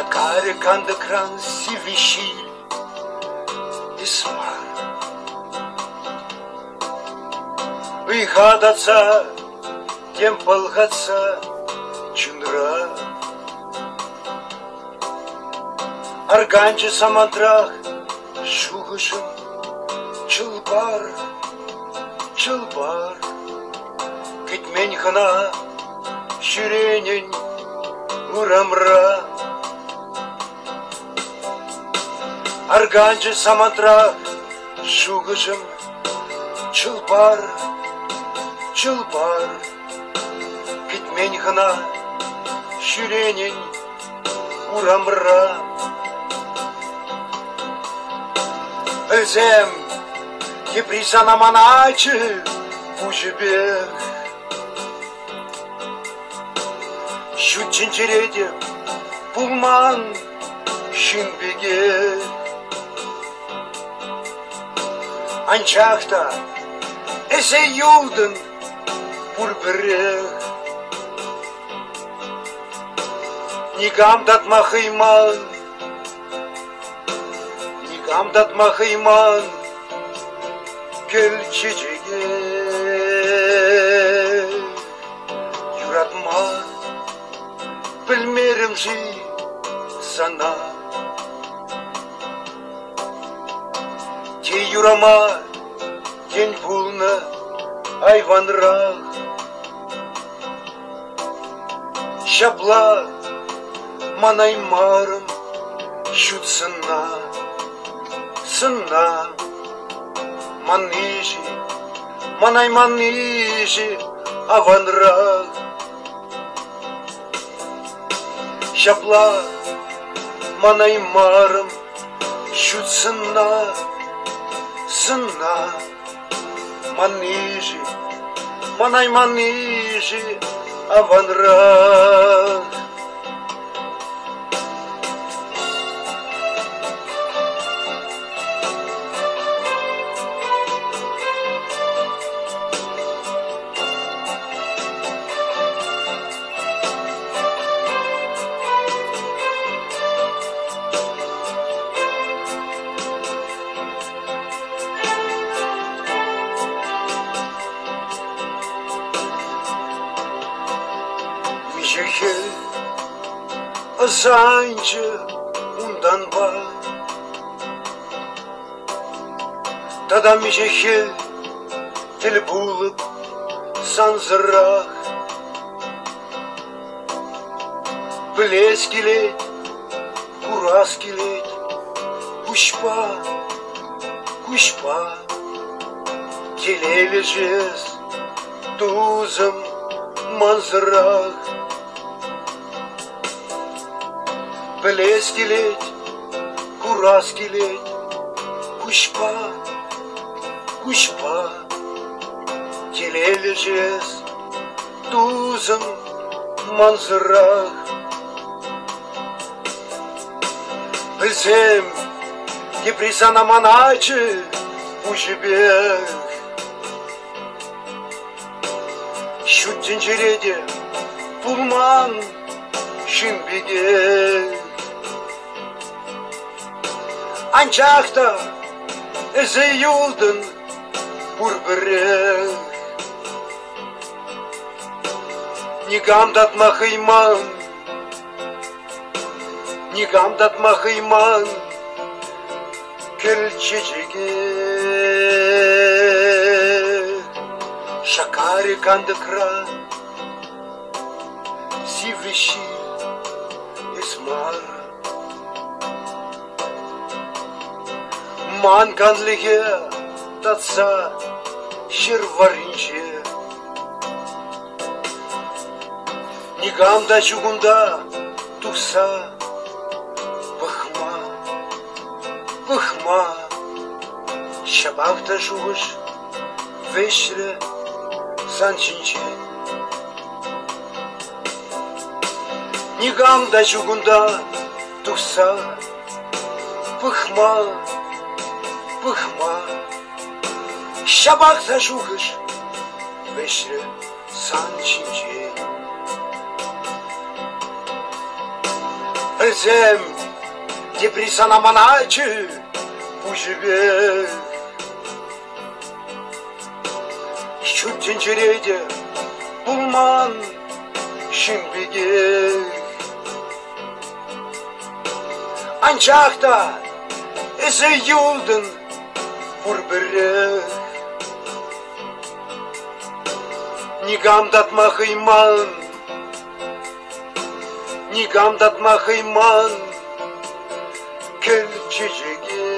Шакаре канда кран си виши и смар. Выходаца, тем полгаца чундра. Арганче самантрах шугышым чылбар, чылбар. Китмен хана ширенен урамра. Арганче самантрах шугышым чылбар, чылбар. Китмен хана ширенен урамра. Özem Киприсана маначы пужебех. Şut череде пулман шинбеге. Анчахта эсе юлдын пурберех. Нигам датмахыйман, нигам датмахыйман келчечеге. Юратма білмерім жи сана. Те юрама тень пулна айванрақ. Шапла манаймарым шут сына, сына. Манижи, манай манижи аванрақ. Шапла манаймарым шут сына, сына. Манижи, манай манижи аванрақ. Мишехел азанчы ундан бар. Тада мишехел тел булып санзырақ. Білес келет, курас келет, кушпа, кушпа. Келелі жез тузым манзырақ. Білес келет, курас келет, кушпа, кушпа. Келелі жез тузым манзырақ. Білсем Киприсана маначы пужебех. Şut череде пулман шинбеге. Анчахта эзе юлдын пурберех. Нигам датмахыйман, нигам датмахыйман келчечеге. Шакаре кандыкра сивриши эсмар. Ман канлыге татса шерваринче. Нигамда чугунда тухса пыхма, пыхма. Шабахта жугыш вечре санчинче. Нигамда чугунда тухса пыхма, пыхма. Шабахта жугыш вечре санчинче. Ezem Deprisa na manacı Уживе Şu tencerede Bulman Şimbige Ancak da Eze yoldun Burbere Nigam datma hıyman Nigam datma hıyman Kel çiçeği